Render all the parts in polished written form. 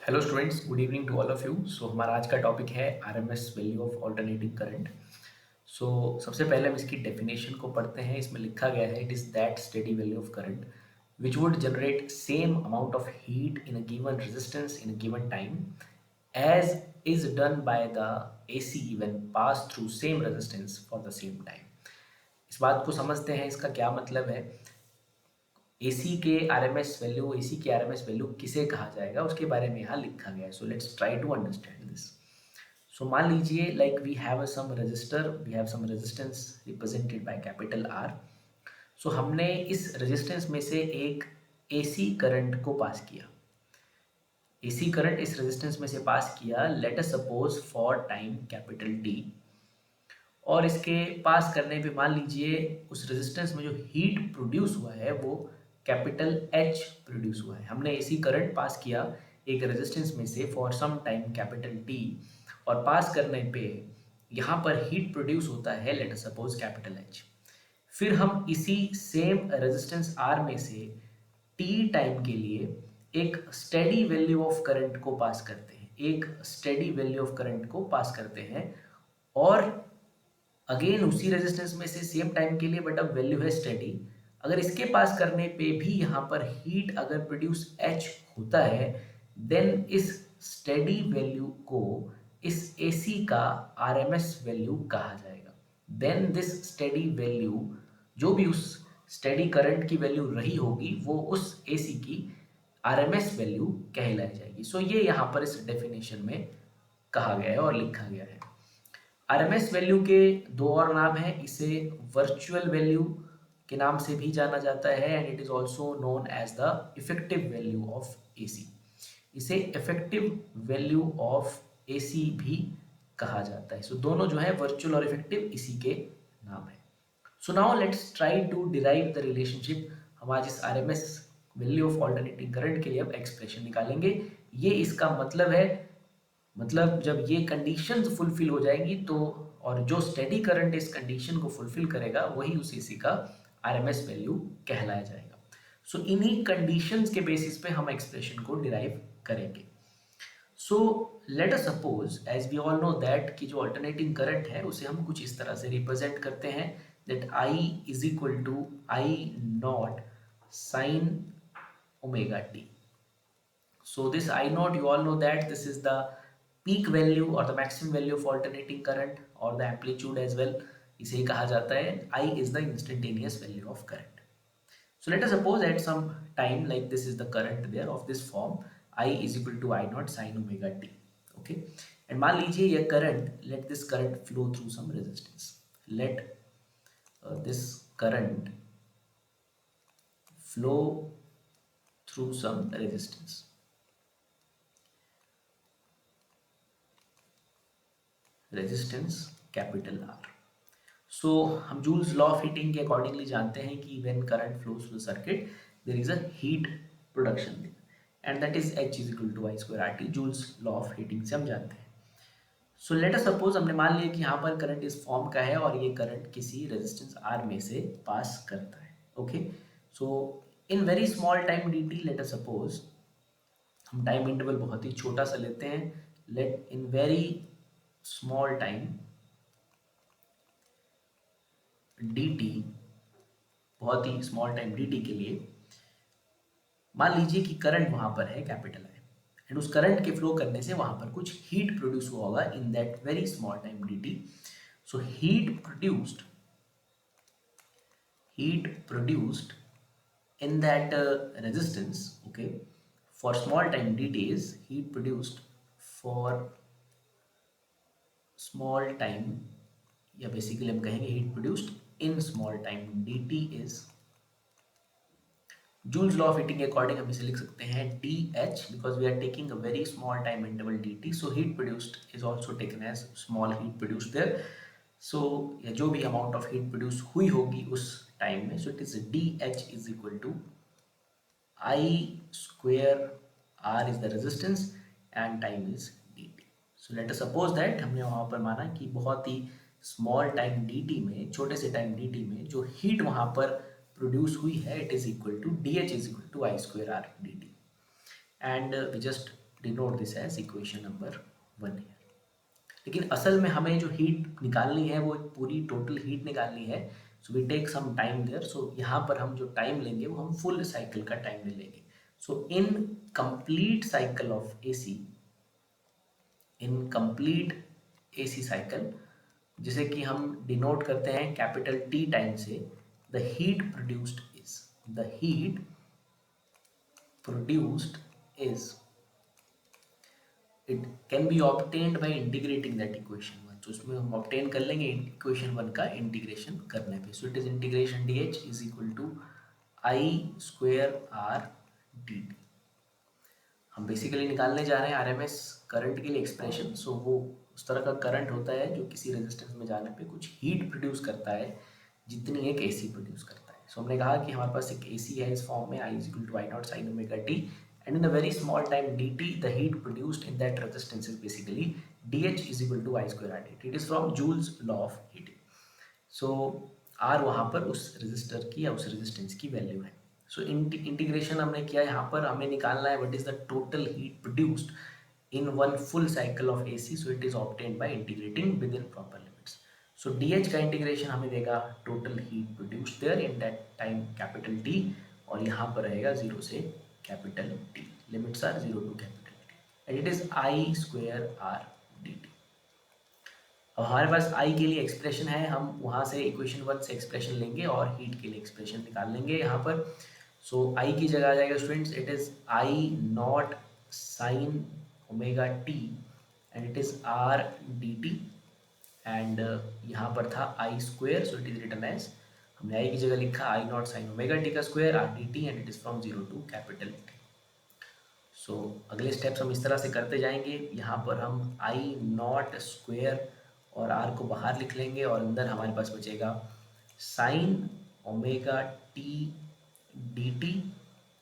Hello students, good evening to all of you. So हमारा आज का टॉपिक है RMS value of alternating current. So सबसे पहले हम इसकी डेफिनेशन को पढ़ते हैं। इसमें लिखा गया है, it is that steady value of current which would generate same amount of heat in a given resistance in a given time as is done by the AC when pass through same resistance for the same time. इस बात को समझते हैं, इसका क्या मतलब है। AC के आरएमएस वैल्यू, एसी की आरएमएस वैल्यू किसे कहा जाएगा उसके बारे में यहाँ लिखा गया है। So let's try to understand this. So मान लीजिए like we have some register, we have some resistance represented by capital R. So हमने इस रेजिस्टेंस में से एक एसी करंट को पास किया। एसी करंट इस रेजिस्टेंस में से पास किया, late us suppose for time capital T. और इसके पास करने पे मान लीजिए उस रेजिस्टेंस में जो हीट प्रोड्यूस हुआ है वो कैपिटल एच प्रोड्यूस हुआ है। हमने एसी करंट पास किया एक रेजिस्टेंस में से for some time capital T, और पास करने पे यहाँ पर हीट प्रोड्यूस होता है late us suppose capital H. फिर हम इसी सेम रेजिस्टेंस आर में से टी टाइम के लिए एक स्टेडी वैल्यू ऑफ करंट को पास करते हैं, एक स्टेडी वैल्यू ऑफ करंट को पास करते हैं। और अगेन उसी रेजिस्टेंस में से सेम टाइम के लिए, बट अब वैल्यू है स्टेडी। अगर इसके पास करने पे भी यहाँ पर हीट अगर प्रोड्यूस एच होता है, देन इस स्टेडी वैल्यू को इस एसी का आरएमएस वैल्यू कहा जाएगा। देन दिस स्टेडी वैल्यू, जो भी उस स्टेडी करंट की वैल्यू रही होगी, वो उस एसी की आरएमएस वैल्यू कहलाई जाएगी। सो ये यहाँ पर इस डेफिनेशन में कहा गया है और लिखा गया है। आरएमएस वैल्यू के दो और नाम हैं। इसे वर्चुअल वैल्यू के नाम से भी जाना जाता है and it is also known as the effective value of AC. इसे इफेक्टिव वैल्यू ऑफ एसी भी कहा जाता है। सो दोनों जो है वर्चुअल और इफेक्टिव इसी के नाम है। So now let's try to derive the relationship. हम आज इस RMS value of alternating current के लिए अब एक्सप्रेशन निकालेंगे। ये इसका मतलब है, मतलब जब ये कंडीशंस फुलफिल हो जाएंगी तो, और जो स्टेडी करंट इस कंडीशन को फुलफिल करेगा वही उस एसी का आरएमएस वैल्यू कहलाया जाएगा। सो इन्हीं कंडीशंस के बेसिस पे हम एक्सप्रेशन को डिराइव करेंगे। So let us suppose, as we all know that कि जो अल्टरनेटिंग करंट है उसे हम कुछ इस तरह से रिप्रेजेंट करते हैं, that I is equal to I naught sine omega T. So this I naught, you all know that this is the peak value or the maximum value of alternating current or the amplitude as well. इसे ही कहा जाता है I is the instantaneous value of current. So let us suppose at some time like this is the current there of this form, I is equal to I naught sin omega t. Okay, and मान लीजिए यह current, let this current flow through some resistance. Let this current flow through some resistance. Resistance capital R. So हम Joule's law of heating के accordingly जानते हैं कि when current flows through circuit there is a heat production and that is H is equal to I square R T. Joule's law of heating से हम जानते हैं। सो let us suppose हमने मान लिया कि यहाँ पर करंट इस फॉर्म का है और ये करंट किसी रेजिस्टेंस आर में से पास करता है। Okay, so in very small time D T, let us suppose हम टाइम इंटरवल बहुत ही छोटा सा लेते हैं। Let in very small time dt, बहुत ही स्मॉल टाइम dt के लिए मान लीजिए कि करंट वहां पर है कैपिटल आई, एंड उस करंट के फ्लो करने से वहां पर कुछ हीट प्रोड्यूस हुआ होगा in that very small time dt। So heat produced in that resistance, okay, for small time dt is heat produced for small time, या बेसिकली हम कहेंगे heat produced in small time dt is, Joule's law of heating के according हम इसे लिख सकते हैं dh, because we are taking a very small time interval dt, so heat produced is also taken as small heat produced there. So या जो भी amount of heat produce हुई होगी उस टाइम में, so it is dh is equal to I square R is the resistance and time is dt. So let us suppose that हमने वहाँ पर माना कि बहुत ही small time dt में, छोटे से टाइम dt में जो हीट वहाँ पर प्रोड्यूस हुई है, it is equal to dh is equal to I square R dt, and we just denote this as equation number 1 है। लेकिन असल में हमें जो हीट निकालनी है वो एक पूरी टोटल हीट निकालनी है, so we take some time there. So यहाँ पर हम जो टाइम लेंगे वो हम फुल साइकिल का टाइम ले लेंगे। So in complete cycle of AC, in complete AC cycle, जिसे कि हम डिनोट करते हैं कैपिटल टी टाइम से, the heat produced is, the heat produced is, it can be obtained by integrating that equation 1। तो उसमें हम ऑब्टेन कर लेंगे इक्वेशन 1 का इंटीग्रेशन करने पे। So it is integration D H is equal to I square R D T. हम basically निकालने जा रहे हैं आरएमएस करंट के लिए एक्सप्रेशन। सो वो उस तरह का करंट होता है जो किसी रेजिस्टेंस में जाने पे कुछ हीट प्रोड्यूस करता है जितनी एक एसी प्रोड्यूस करता है। सो हमने कहा कि हमारे पास एक एसी है इस फॉर्म में, I is equal to I naught sine omega T, and in a very small time dt, the heat produced in that resistance is basically dH is equal to I square R dt. It is from Joule's law of heating. So R वहाँ पर उस resistor की या उस resistance की value है। So integration हमने किया, यहाँ पर हमें निकालना है what is the total heat produced in one full cycle of AC. So it is obtained by integrating within proper limits. So dH का इंटीग्रेशन हमें देगा total heat produced there in that time capital T, और यहाँ पर रहेगा 0 से capital T, limits are 0 to capital T, and it is I square R D T. अब हमारे पास I के लिए एक्सप्रेशन है, हम वहाँ से इक्वेशन 1 से एक्सप्रेशन लेंगे और हीट के लिए एक्सप्रेशन निकाल लेंगे यहाँ पर। सो I की जगह आ जाएगा students, it is I naught sine omega T and it is R D T, and यहाँ पर था I square, so it is written as, हमने आई की जगह लिखा I naught sine omega T का square R D T, and it is from 0 to capital T. So अगले steps हम इस तरह से करते जाएंगे। यहाँ पर हम आई नॉट स्क्वेयर और आर को बाहर लिख लेंगे और अंदर हमारे पास बचेगा sine omega T D T,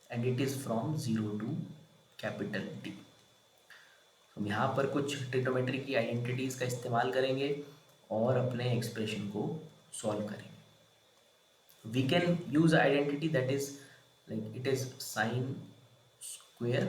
and it is from 0 to capital T. हम यहाँ पर कुछ ट्रिग्नोमेट्री की आइडेंटिटीज़ का इस्तेमाल करेंगे और अपने एक्सप्रेशन को सॉल्व करेंगे। We can use identity that is like it is sine square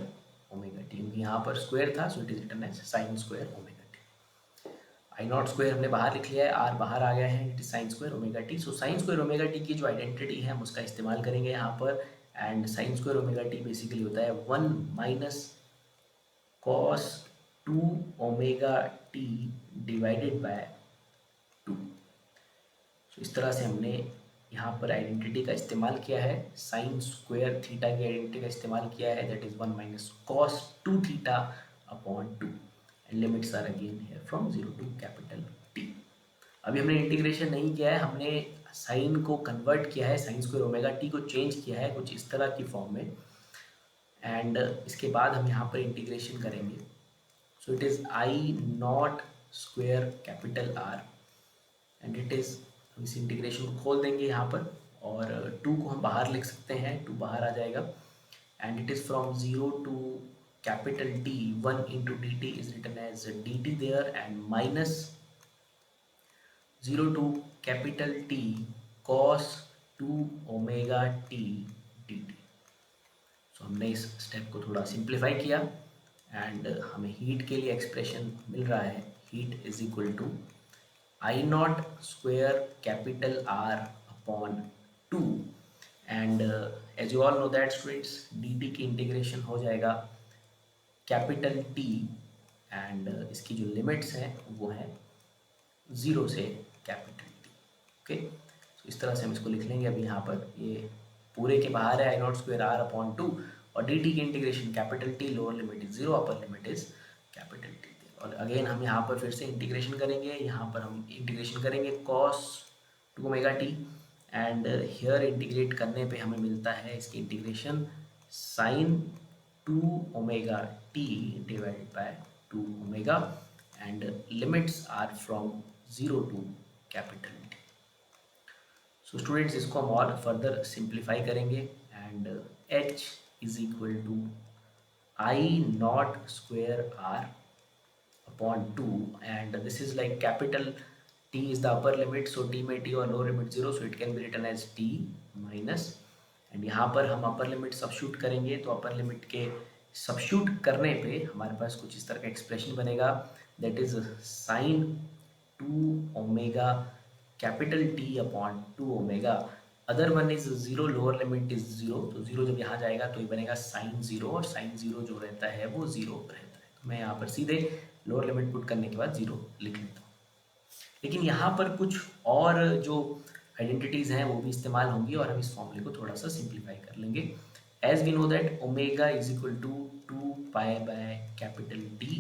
omega T, क्योंकि यहाँ पर स्क्वेयर था, so it is written as sine square omega T. I naught square हमने बाहर लिख लिया है, आर बाहर आ गया है, it is sine square omega T. So sine square omega T की जो आइडेंटिटी है हम उसका इस्तेमाल करेंगे यहाँ पर, and sign square omega T basically होता है 1 minus cos 2 omega T divided by 2। सो इस तरह से हमने यहाँ पर आइडेंटिटी का इस्तेमाल किया है, साइन स्क्वायर थीटा की आइडेंटिटी का इस्तेमाल किया है, that is 1 minus cos 2 theta upon 2, and limits are again here from 0 to capital T. अभी हमने इंटीग्रेशन नहीं किया है, हमने साइन को कन्वर्ट किया है, साइन स्क्वायर ओमेगा टी को चेंज किया है कुछ इस तरह की फॉर्म में, एंड इसके बाद हम यहाँ पर इंटीग्रेशन करेंगे। So it is I naught square capital are, and it is, हम इस इंटीग्रेशन को खोल देंगे यहाँ पर, और 2 को हम बाहर लिख सकते हैं, 2 बाहर आ जाएगा, and it is from 0 to capital T, 1 into D T is written as D T there, and minus 0 to capital T cos 2 omega T D T. So हमने इस स्टेप को थोड़ा सिंप्लीफाई किया, एंड हमें हीट के लिए expression मिल रहा है, heat is equal to I naught square capital R upon 2, and as you all know that students, D T की इंटीग्रेशन हो जाएगा कैपिटल टी, एंड इसकी जो लिमिट्स हैं वो है 0 से कैपिटल टी। ओके, तो इस तरह से हम इसको लिख लेंगे। अभी यहाँ पर ये पूरे के बाहर है आई नॉट स्क्वेयर आर अपॉन 2, और डी टी की integration capital T, lower limit is 0, upper limit is capital T. और अगेन हम यहाँ पर फिर से इंटीग्रेशन करेंगे, यहाँ पर हम इंटीग्रेशन करेंगे cos 2 omega T, and here integrate करने पे हमें मिलता है इसकी integration sine 2 omega T divided by 2 omega, and limits are from 0 to capital T. So students, इसको हम और फर्दर सिंप्लीफाई करेंगे, and h is equal to I naught square R upon 2, and this is like capital T is the upper limit, so T में T और lower limit 0, so it can be written as T minus, and यहाँ पर हम upper limit substitute करेंगे, तो upper limit के substitute करने पे हमारे पास कुछ इस तरह का एक्सप्रेशन बनेगा, that is sine 2 omega capital T upon 2 omega, other one is zero, lower limit is zero, तो जीरो जब यहाँ जाएगा तो ये बनेगा साइन जीरो, और साइन जीरो जो रहता है वो जीरो रहता है। तो मैं यहाँ पर सीधे लोअर लिमिट पुट करने के बाद जीरो लिख लेता हूँ। लेकिन यहाँ पर कुछ और जो आइडेंटिटीज़ हैं वो भी इस्तेमाल होंगी, और हम इस फॉर्मूले को थोड़ा सा सिंप्लीफाई कर लेंगे। As we know that omega is equal to 2 pi by capital T,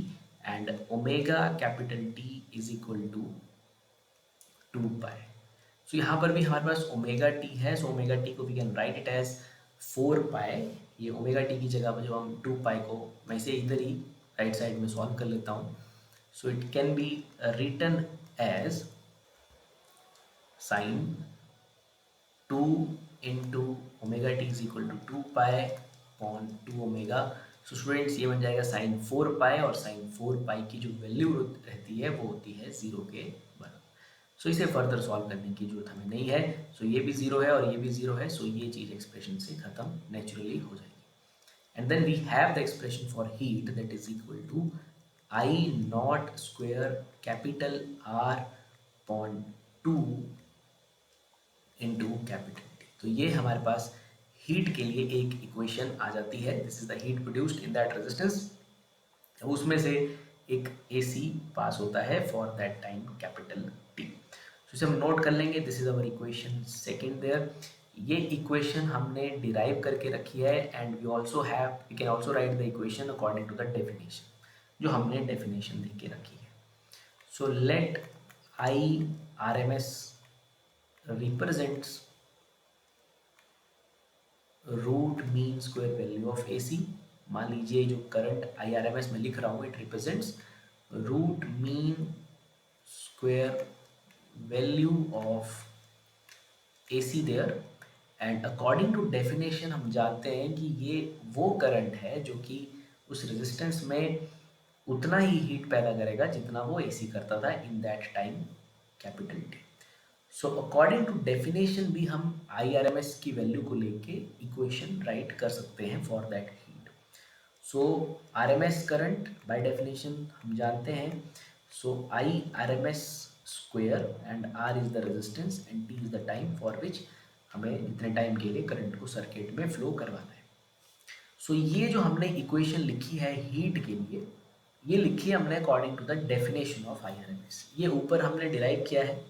and omega capital T is equal to 2 pi. So यहाँ पर भी हमारे पास ओमेगा टी है, सो ओमेगा टी को we can write it as 4 pi. ये omega T की जगह पर जब हम 2 पाई को, मैं इसे इधर ही राइट साइड में सॉल्व कर लेता हूँ, so it can be written as sin 2 into omega T is equal to 2 pi upon 2 omega. So students ये बन जाएगा sin 4 पाई, और sin 4 पाई की जो वैल्यू रहती है वो होती है 0 के बराबर। सो इसे फर्दर सॉल्व करने की जरूरत हमें नहीं है। सो ये भी 0 है और ये भी 0 है, सो ये चीज़ एक्सप्रेशन से खत्म नेचुरली हो जाएगी। And then we have the expression for heat that is equal to I naught square capital R upon 2 into capital T. तो ये हमारे पास हीट के लिए एक इक्वेशन आ जाती है, this is the heat produced in that resistance, उसमें से एक AC पास होता है for that time capital T. तो इसे हम नोट कर लेंगे, this is our equation second there. ये इक्वेशन हमने डिराइव करके रखी है, and we also have, we can also write the equation according to the definition जो हमने डेफिनेशन दे के रखी है। So let I RMS represents root mean square value of AC। मान लीजिए जो करंट IRMS में लिख रहा हूँ, it represents root mean square value of AC there, and according to definition हम जानते हैं कि ये वो करंट है जो कि उस रेजिस्टेंस में उतना ही हीट पैदा करेगा जितना वो AC करता था in that time capital T. So according to definition भी हम IRMS की वैल्यू को लेके इक्वेशन राइट कर सकते हैं for that heat. So RMS current by definition हम जानते हैं, सो IRMS square and R is the resistance and T is the time for which हमें इतने टाइम के लिए करंट को सर्किट में फ्लो करवाना है। सो ये जो हमने इक्वेशन लिखी है हीट के लिए, ये लिखी है हमने according to the definition of IRMS। ये ऊपर हमने डिराइव किया है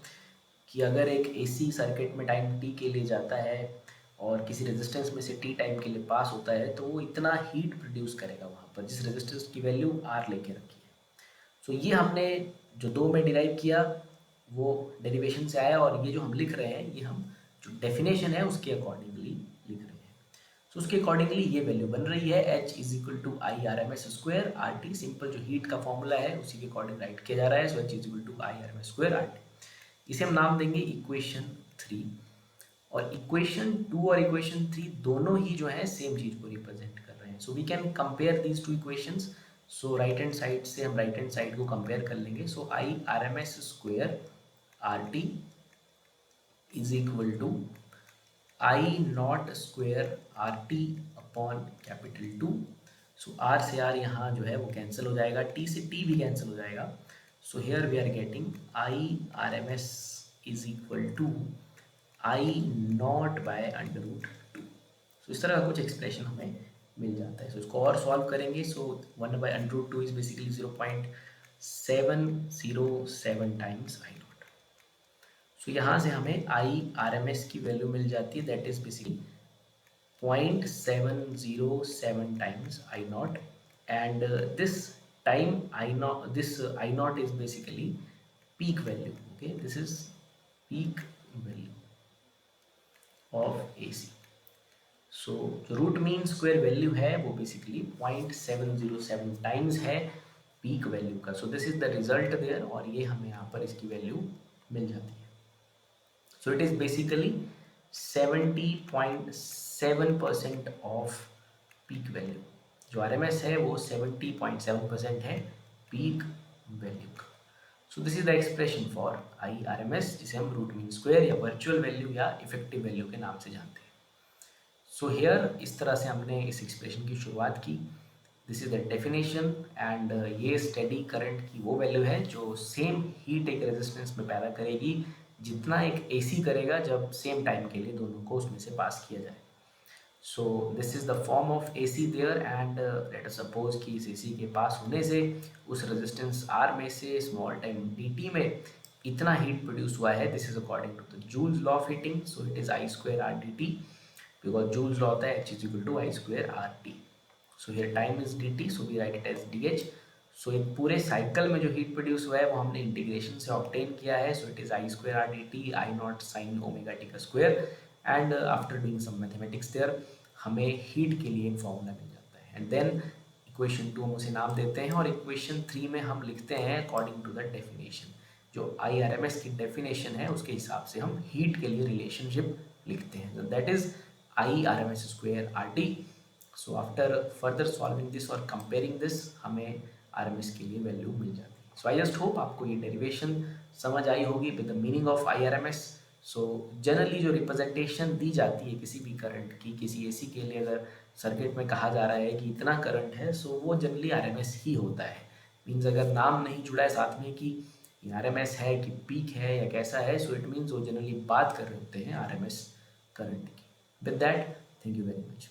कि अगर एक AC सर्किट में टाइम t के लिए जाता है और किसी रेजिस्टेंस में से t टाइम के लिए पास होता है, तो वो इतना हीट प्रोड्यूस करेगा वहाँ पर जिस रेजिस्टेंस की वैल्यू R लेके रखी है। सो ये हमने जो 2 में डिराइव किया वो डेरिवेशन से आया, और ये जो हम लिख रहे हैं ये हम जो डेफिनेशन है उसके अकॉर्डिंगली लिख रहे हैं। सो उसके अकॉर्डिंगली ये वैल्यू बन रही है H is equal to I RMS square RT। Simple जो हीट का फॉर्मूला है उसी के अकॉर्डिंग राइट किया जा रहा है। So H is equal to I RMS square RT। इसे हम नाम देंगे इक्वेशन 3, और इक्वेशन 2 और इक्वेशन 3 दोनों ही जो है सेम चीज को रिप्रेजेंट कर रहे हैं। So we can compare these two equations. So right hand side से हम राइट हैंड साइड को कंपेयर कर लेंगे। So I RMS square RT is equal to I naught square RT upon capital 2। So R से R यहाँ जो है वो कैंसिल हो जाएगा, T से T भी कैंसिल हो जाएगा। So here we are getting I RMS is equal to I naught by under root 2। So इस तरह का कुछ एक्सप्रेशन हमें मिल जाता है। So इसको और सॉल्व करेंगे। So 1 by under root 2 is basically 0.707 times I naught। So यहाँ से हमें I RMS की वैल्यू मिल जाती है, that is basically 0.707 times I naught, and this time I naught, this I naught is basically peak value. Okay, this is peak value of AC। so जो root mean square value है वो basically 0.707 times है peak value का। So this is the result there, और ये हमें यहाँ पर इसकी वैल्यू मिल जाती है। So it is basically 70.7% off peak value. जो RMS है वो 70.7% है पीक वैल्यू का। So this is the expression for IRMS, जिसे हम रूट मीन स्क्वायर या वर्चुअल वैल्यू या इफेक्टिव वैल्यू के नाम से जानते हैं। सो हियर इस तरह से हमने इस एक्सप्रेशन की शुरुआत की। This is the definition and ये स्टेडी करंट की वो वैल्यू है जो सेम हीट एक रेजिस्टेंस में पैदा करेगी जितना एक एसी करेगा जब सेम टाइम के लिए दोनों को उसमें से पास किया जाए. So this is the form of AC there and let us suppose कि इस एसी के पास होने से उस रेजिस्टेंस आर में से स्मॉल टाइम dt में इतना हीट प्रोड्यूस हुआ है. This is according to the Joule's law of heating. So it is I square R D T because Joule's law होता है h is equal to I square R T. So here time is dt, so we write it as dh. So एक पूरे cycle में जो heat produce हुआ है वो हमने इंटीग्रेशन से ऑब्टेन किया है. So it is I square R D T I naught sine omega T का square and after doing some mathematics there हमें हीट के लिए एक फॉर्मूला मिल जाता है. एंड देन इक्वेशन 2 हम उसे नाम देते हैं और इक्वेशन 3 में हम लिखते हैं अकॉर्डिंग टू द डेफिनेशन. जो आई आर एम एस की डेफिनेशन है उसके हिसाब से हम हीट के लिए रिलेशनशिप लिखते हैं. That is I R M S square R T. So after further solving this और कंपेयरिंग दिस हमें आर एम एस के लिए वैल्यू मिल जाती है. सो आई जस्ट होप आपको ये डेरिवेशन समझ आई होगी with the meaning of I R M S. So generally जो रिप्रेजेंटेशन दी जाती है किसी भी करंट की, किसी एसी के लिए अगर सर्किट में कहा जा रहा है कि इतना करंट है, सो वो जनरली आर एम एस ही होता है. मीन्स अगर नाम नहीं जुड़ा है साथ में कि आर एम एस है कि पीक है या कैसा है, सो इट मीन्स वो जनरली बात कर रहे होते हैं आर एम एस करंट की. With that, thank you very much.